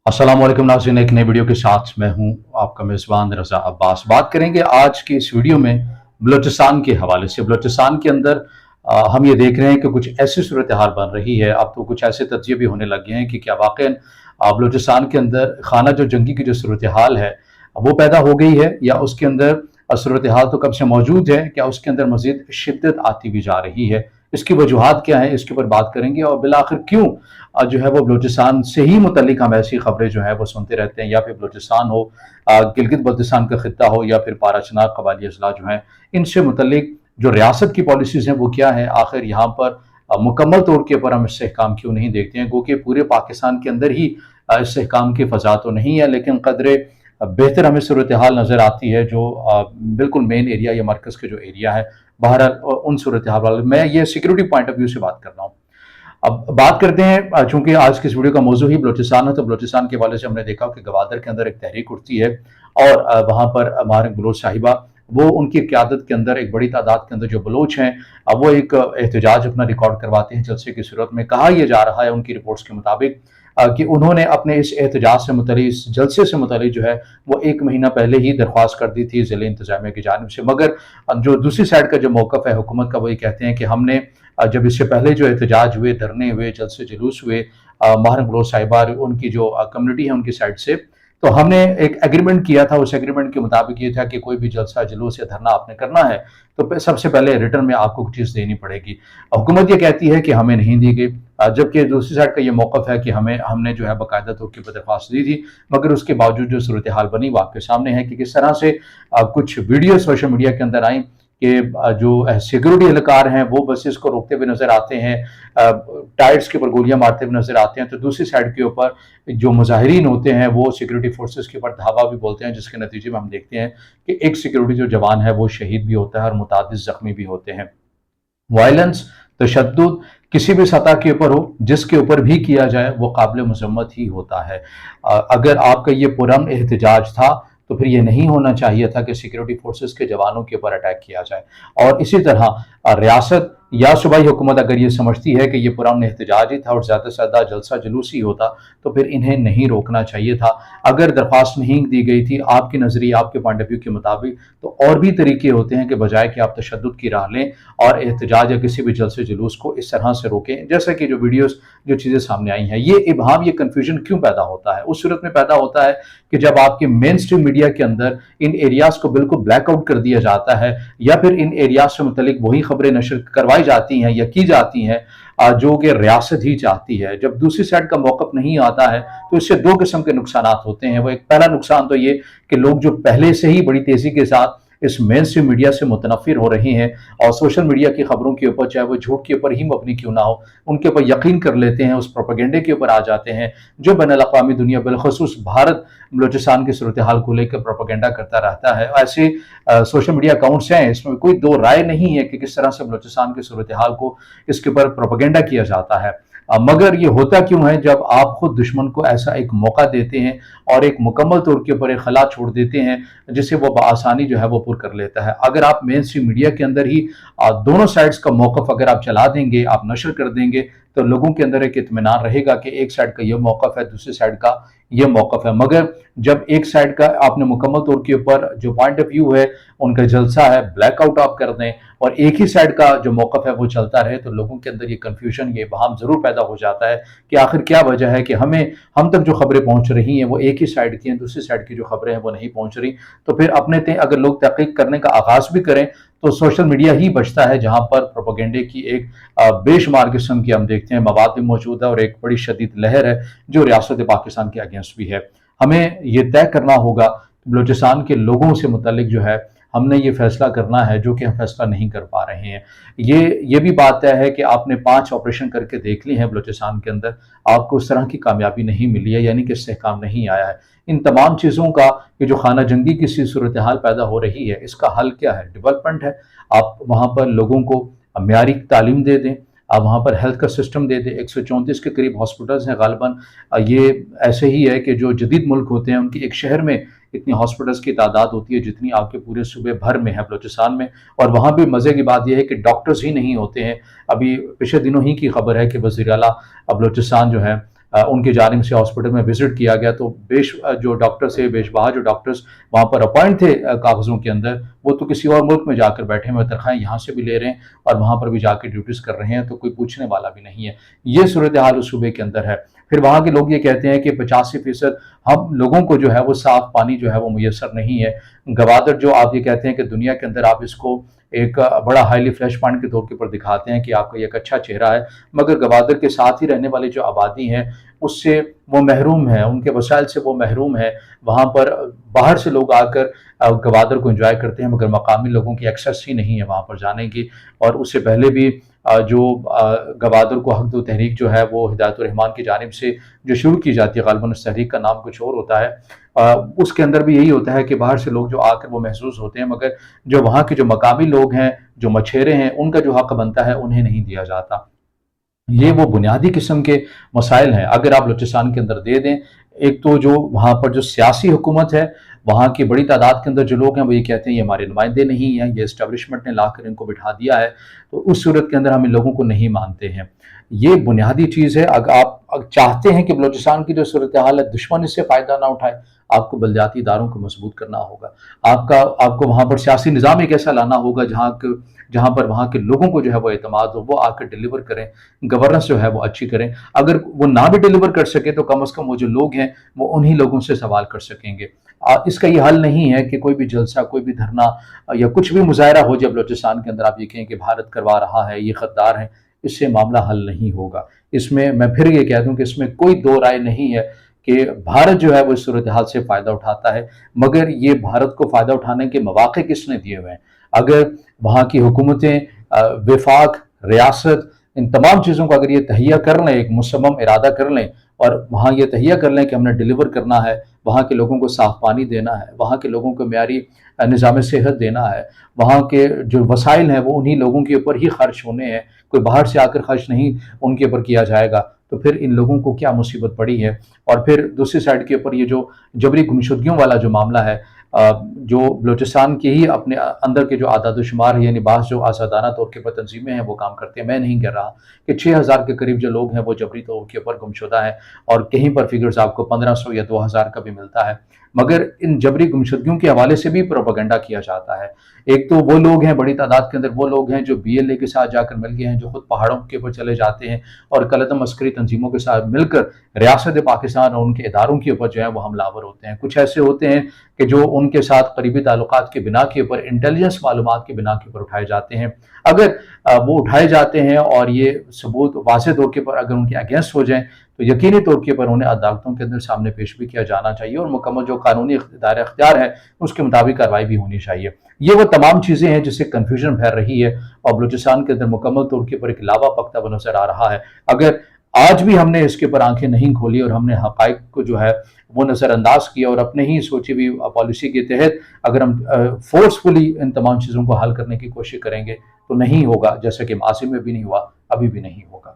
अस्सलाम वालेकुम नाज़रीन, एक नई वीडियो के साथ मैं हूं आपका मेज़बान रज़ा अब्बास। बात करेंगे आज की इस वीडियो में बलूचिस्तान के हवाले से। बलूचिस्तान के अंदर हम ये देख रहे हैं कि कुछ ऐसी सूरत हाल बन रही है, अब तो कुछ ऐसे तज्ज़िये भी होने लगे हैं कि क्या वाक़ई बलूचिस्तान के अंदर खाना जो जंगी की जो सूरत हाल है वो पैदा हो गई है, या उसके अंदर सूरत हाल तो कब से मौजूद है, क्या उसके अंदर मज़ीद शिद्दत आती भी जा रही है। इसकी वजूहात क्या है, इसके ऊपर बात करेंगे, और बिलाखिर क्यों जो है वो बलूचिस्तान से ही मुतल्लिक हम ऐसी खबरें जो है वो सुनते रहते हैं, या फिर बलूचिस्तान हो, गिलगित बल्तिस्तान का खित्ता हो, या फिर पाराचनार कबाली अजला जो हैं, इनसे मुतल्लिक जो रियासत की पॉलिसीज़ हैं वो क्या है, आखिर यहाँ पर मुकम्मल तौर के ऊपर हम इस्तेहकाम क्यों नहीं देखते हैं। गो कि पूरे पाकिस्तान के अंदर ही इस्तेहकाम की फ़ज़ा तो नहीं है, लेकिन कदरे बेहतर हमें सूरत हाल नज़र आती है जो बिल्कुल मेन एरिया या मरकज़ के जो एरिया है। बहरहाल उन सूरत हाल वाले मैं ये सिक्योरिटी पॉइंट ऑफ व्यू से बात कर रहा हूँ। अब बात करते हैं, चूंकि आज की इस वीडियो का मौजू ही बलूचिस्तान है, तो बलूचिस्तान के हवाले से हमने देखा कि गवादर के अंदर एक तहरीक उठती है, और वहाँ पर महारक बलोच साहिबा, वो उनकी क़यादत के अंदर एक बड़ी तादाद के अंदर जो बलोच हैं, वो एक एहतजाज अपना रिकॉर्ड करवाते हैं जलसे की सूरत में। कहा यह जा रहा है उनकी रिपोर्ट्स के मुताबिक कि उन्होंने अपने इस एहतजाज से मुतल्लिक, इस जलसे से मुतल्लिक जो है वो 1 महीना पहले ही दरख्वास्त कर दी थी ज़िले इंतजामिया की जानिब से। मगर जो दूसरी साइड का जो मौक़िफ़ है हुकूमत का, वो ये कहते हैं कि हमने जब इससे पहले जो एहतजाज हुए, धरने हुए, जलसे जुलूस हुए महारक बलोच साहिबा उनकी जो कम्युनिटी है उनकी साइड से, तो हमने एक एग्रीमेंट किया था। उस एग्रीमेंट के मुताबिक ये था कि कोई भी जलसा जुलूस या धरना आपने करना है तो सबसे पहले रिटर्न में आपको कुछ चीज़ देनी पड़ेगी। हुकूमत ये कहती है कि हमें नहीं दी गई, जबकि दूसरी साइड का ये मौक़िफ़ है कि हमने जो है बाकायदा तौर पर दरख्वास्त दी थी, मगर उसके बावजूद जो सूरत हाल बनी वो आपके सामने है कि किस तरह से कुछ वीडियो सोशल मीडिया के अंदर आई कि जो सिक्योरिटी एहलकार हैं वो बसेस को रोकते हुए नजर आते हैं, टायर्स के ऊपर गोलियां मारते हुए नजर आते हैं, तो दूसरी साइड के ऊपर जो मुजाहिरीन होते हैं वो सिक्योरिटी फोर्सेस के ऊपर धावा भी बोलते हैं, जिसके नतीजे में हम देखते हैं कि एक सिक्योरिटी जो जवान है वो शहीद भी होता है और मुतादिद जख्मी भी होते हैं। वायलेंस, तशद्दुद किसी भी सतह के ऊपर हो, जिसके ऊपर भी किया जाए वो काबिल मजम्मत ही होता है। अगर आपका ये पुरअमन एहतजाज था तो फिर ये नहीं होना चाहिए था कि सिक्योरिटी फोर्सेस के जवानों के ऊपर अटैक किया जाए। और इसी तरह रियासत या सूबाई हुकूमत अगर ये समझती है कि ये पुरअमन एहतजाज ही था और ज़्यादा से ज़्यादा जलसा जुलूस ही होता, तो फिर इन्हें नहीं रोकना चाहिए था। अगर दरख्वास्त नहीं दी गई थी आपके नज़रिए, आपके पॉइंट ऑफ व्यू के मुताबिक, तो और भी तरीके होते हैं कि बजाय कि आप तशद्दुद की राह लें और एहतजाज या किसी भी जलसे जुलूस को इस तरह से रोकें, जैसा कि जो वीडियोस जो चीज़ें सामने आई हैं। ये इबहम, ये कन्फ्यूजन क्यों पैदा होता है? उस सूरत में पैदा होता है कि जब आपके मेन स्ट्रीम मीडिया के अंदर इन एरियाज़ को बिल्कुल ब्लैकआउट कर दिया जाता है, या फिर इन एरियाज़ से मुतल्लिक वही खबरें नशर करवाई जाती हैं या की जाती हैं जो कि रियासत ही चाहती है। जब दूसरी साइड का मौक़िफ़ नहीं आता है तो इससे दो किस्म के नुकसानात होते हैं। वो एक पहला नुकसान तो ये कि लोग जो पहले से ही बड़ी तेज़ी के साथ इस मेन स्ट्रीम मीडिया से मुतनफ़िर हो रहे हैं और सोशल मीडिया की खबरों के ऊपर, चाहे वो झूठ के ऊपर ही मबनी क्यों ना हो, उनके ऊपर यकीन कर लेते हैं, उस प्रोपेगेंडे के ऊपर आ जाते हैं जो बैनुल-अक़वामी दुनिया, बिलख़ुसूस भारत बलूचिस्तान की सूरत हाल को लेकर प्रोपेगेंडा करता रहता है। ऐसे सोशल मीडिया अकाउंट्स हैं, इसमें कोई दो राय नहीं है कि किस तरह से बलूचिस्तान की सूरत हाल को इसके ऊपर प्रोपेगेंडा किया जाता है। मगर ये होता क्यों है जब आप खुद दुश्मन को ऐसा एक मौका देते हैं और एक मुकम्मल तौर के ऊपर एक खला छोड़ देते हैं जिसे वो बआसानी जो है वो पुर कर लेता है। अगर आप मेन स्ट्रीम मीडिया के अंदर ही दोनों साइड्स का मौक़िफ़ अगर आप चला देंगे, आप नशर कर देंगे, तो लोगों के अंदर एक इत्मीनान रहेगा कि एक साइड का ये मौक़िफ़ है, दूसरी साइड का ये मौक़िफ़ है। मगर जब एक साइड का आपने मुकम्मल तौर के ऊपर जो पॉइंट ऑफ व्यू है, उनका जलसा है, ब्लैकआउट आप कर दें और एक ही साइड का जो मौक़िफ़ है वो चलता रहे, तो लोगों के अंदर ये कन्फ्यूजन, ये इबहम ज़रूर पैदा हो जाता है कि आखिर क्या वजह है कि हम तक जो खबरें पहुँच रही हैं वो एक ही साइड की हैं, दूसरी साइड की जो खबरें हैं वो नहीं पहुँच रही। तो फिर अपने अगर लोग तहक़ीक़ करने का आगाज़ भी करें तो सोशल मीडिया ही बचता है जहाँ पर प्रोपेगेंडे की एक बेशुमार किस्म की हम देखते हैं मवाद भी मौजूद है और एक बड़ी शदीद लहर है जो रियासत पाकिस्तान के अगेंस्ट भी है। हमें ये तय करना होगा, बलूचिस्तान के लोगों से मुतल्लिक जो है हमने ये फैसला करना है जो कि हम फैसला नहीं कर पा रहे हैं। ये भी बात तय है कि आपने 5 ऑपरेशन करके देख लिए हैं बलूचिस्तान के अंदर, आपको उस तरह की कामयाबी नहीं मिली है, यानी कि इस्तेहकाम नहीं आया है। इन तमाम चीज़ों का ये जो खाना जंगी की सी सूरत हाल पैदा हो रही है, इसका हल क्या है? डेवलपमेंट है। आप वहाँ पर लोगों को म्यारी तालीम दे दें, आप वहाँ पर हेल्थ का सिस्टम दे दें। 134 के करीब हॉस्पिटल्स हैं गालिबन। ये ऐसे ही है कि जो जदीद मुल्क होते हैं उनकी एक शहर में इतनी हॉस्पिटल्स की तादाद होती है जितनी आपके पूरे सूबे भर में है बलूचिस्तान में। और वहाँ भी मज़े की बात यह है कि डॉक्टर्स ही नहीं होते हैं। अभी पिछले दिनों ही की खबर है कि वज़ीर आला बलूचिस्तान जो है ان کی جانب سے ہاسپٹل میں وزٹ کیا گیا تو جو ڈاکٹر سے بیشبہا جو ڈاکٹرز وہاں پر اپوائنٹ تھے کاغذوں کے اندر، وہ تو کسی اور ملک میں جا کر بیٹھے ہوئے، تنخواہیں یہاں سے بھی لے رہے ہیں اور وہاں پر بھی جا کے ڈیوٹیز کر رہے ہیں، تو کوئی پوچھنے والا بھی نہیں ہے۔ یہ صورتحال اس صوبے کے اندر ہے۔ پھر وہاں کے لوگ یہ کہتے ہیں کہ 85% ہم لوگوں کو جو ہے وہ صاف پانی جو ہے وہ میسر نہیں ہے۔ گوادر جو آپ یہ کہتے ہیں کہ دنیا کے اندر آپ اس کو ایک بڑا ہائیلی فلیش پوائنٹ کے طور کے پر دکھاتے ہیں کہ آپ کا یہ ایک اچھا چہرہ ہے، مگر گوادر کے ساتھ ہی رہنے والے جو آبادی ہیں اس سے وہ محروم ہیں، ان کے وسائل سے وہ محروم ہیں۔ وہاں پر باہر سے لوگ آ کر گوادر کو انجوائے کرتے ہیں، مگر مقامی لوگوں کی ایکسیس ہی نہیں ہے وہاں پر جانے کی۔ اور اس سے پہلے بھی جو گوادر کو حق دو تحریک جو ہے وہ ہدایت الرحمان کی جانب سے جو شروع کی جاتی ہے، غالباً اس تحریک کا نام کچھ اور ہوتا ہے، اس کے اندر بھی یہی ہوتا ہے کہ باہر سے لوگ جو آ کر وہ محسوس ہوتے ہیں، مگر جو وہاں کے جو مقامی لوگ ہیں، جو مچھیرے ہیں، ان کا جو حق بنتا ہے انہیں نہیں دیا جاتا۔ یہ وہ بنیادی قسم کے مسائل ہیں اگر آپ بلوچستان کے اندر دے دیں۔ ایک تو جو وہاں پر جو سیاسی حکومت ہے، وہاں کی بڑی تعداد کے اندر جو لوگ ہیں وہ یہ کہتے ہیں یہ ہمارے نمائندے نہیں ہیں، یہ اسٹیبلشمنٹ نے لا کر ان کو بٹھا دیا ہے، تو اس صورت کے اندر ہم ان لوگوں کو نہیں مانتے ہیں۔ یہ بنیادی چیز ہے۔ اگر آپ چاہتے ہیں کہ بلوچستان کی جو صورتحال ہے دشمن اس سے فائدہ نہ اٹھائے، آپ کو بلدیاتی اداروں کو مضبوط کرنا ہوگا۔ آپ کو وہاں پر سیاسی نظام ایک ایسا لانا ہوگا جہاں پر وہاں کے لوگوں کو جو ہے وہ اعتماد ہو، وہ آ کر ڈیلیور کریں، گورننس جو ہے وہ اچھی کریں۔ اگر وہ نہ بھی ڈیلیور کر سکے تو کم از کم وہ جو لوگ ہیں وہ انہی لوگوں سے سوال کر سکیں گے۔ اس کا یہ حل نہیں ہے کہ کوئی بھی جلسہ، کوئی بھی دھرنا یا کچھ بھی مظاہرہ ہو جائے بلوچستان کے اندر آپ یہ کہیں کہ بھارت کروا رہا ہے، یہ غدار ہیں، اس سے معاملہ حل نہیں ہوگا۔ اس میں میں پھر یہ کہہ دوں کہ اس میں کوئی دو رائے نہیں ہے کہ بھارت جو ہے وہ اس صورتحال سے فائدہ اٹھاتا ہے، مگر یہ بھارت کو فائدہ اٹھانے کے مواقع کس نے دیے ہوئے ہیں؟ اگر وہاں کی حکومتیں، وفاق، ریاست، ان تمام چیزوں کو اگر یہ تہیہ کر لیں، ایک مصمم ارادہ کر لیں اور وہاں یہ تہیہ کر لیں کہ ہم نے ڈیلیور کرنا ہے، وہاں کے لوگوں کو صاف پانی دینا ہے، وہاں کے لوگوں کو معیاری نظام صحت دینا ہے، وہاں کے جو وسائل ہیں وہ انہی لوگوں کے اوپر ہی خرچ ہونے ہیں، کوئی باہر سے آ کر خرچ نہیں ان کے اوپر کیا جائے گا، تو پھر ان لوگوں کو کیا مصیبت پڑی ہے۔ اور پھر دوسری سائڈ کے اوپر یہ جو جبری گمشدگیوں والا جو معاملہ ہے، جو بلوچستان کے ہی اپنے اندر کے جو اعداد و شمار ہے، یعنی بعض جو آزادانہ طور کے پر تنظیمیں ہیں وہ کام کرتے ہیں، میں نہیں کہہ رہا کہ 6000 کے قریب جو لوگ ہیں وہ جبری طور کے اوپر گمشدہ ہیں، اور کہیں پر فگرز آپ کو 1500 یا 2000 کا بھی ملتا ہے، مگر ان جبری گمشدگیوں کے حوالے سے بھی پروپیگنڈا کیا جاتا ہے۔ ایک تو وہ لوگ ہیں، بڑی تعداد کے اندر وہ لوگ ہیں جو BLA کے ساتھ جا کر مل گئے ہیں، جو خود پہاڑوں کے اوپر چلے جاتے ہیں اور کلعدم عسکری تنظیموں کے ساتھ مل کر ریاست پاکستان اور ان کے اداروں کے اوپر جو ہے وہ حملہ آور ہوتے ہیں۔ کچھ ایسے ہوتے ہیں کہ جو ان کے ساتھ قریبی تعلقات کی بنا کے اوپر، انٹیلیجنس معلومات کی بنا کے اوپر اٹھائے جاتے ہیں۔ اگر وہ اٹھائے جاتے ہیں اور یہ ثبوت واضح طور کے پر اگر ان کے اگینسٹ ہو جائیں تو یقینی طور کے پر انہیں عدالتوں کے اندر سامنے پیش بھی کیا جانا چاہیے، اور مکمل جو قانونی دائرہ اختیار ہے اس کے مطابق کارروائی بھی ہونی چاہیے۔ یہ وہ تمام چیزیں ہیں جس سے کنفیوژن پھیل رہی ہے اور بلوچستان کے اندر مکمل طور کے پر ایک لاوا پکتا ہوا نظر آ رہا ہے۔ اگر آج بھی ہم نے اس کے اوپر آنکھیں نہیں کھولی اور ہم نے حقائق کو جو ہے وہ نظر انداز کیا اور اپنے ہی سوچی ہوئی پالیسی کے تحت اگر ہم فورسفلی ان تمام چیزوں کو حل کرنے کی کوشش کریں گے تو نہیں ہوگا، جیسا کہ ماضی میں بھی نہیں ہوا، ابھی بھی نہیں ہوگا۔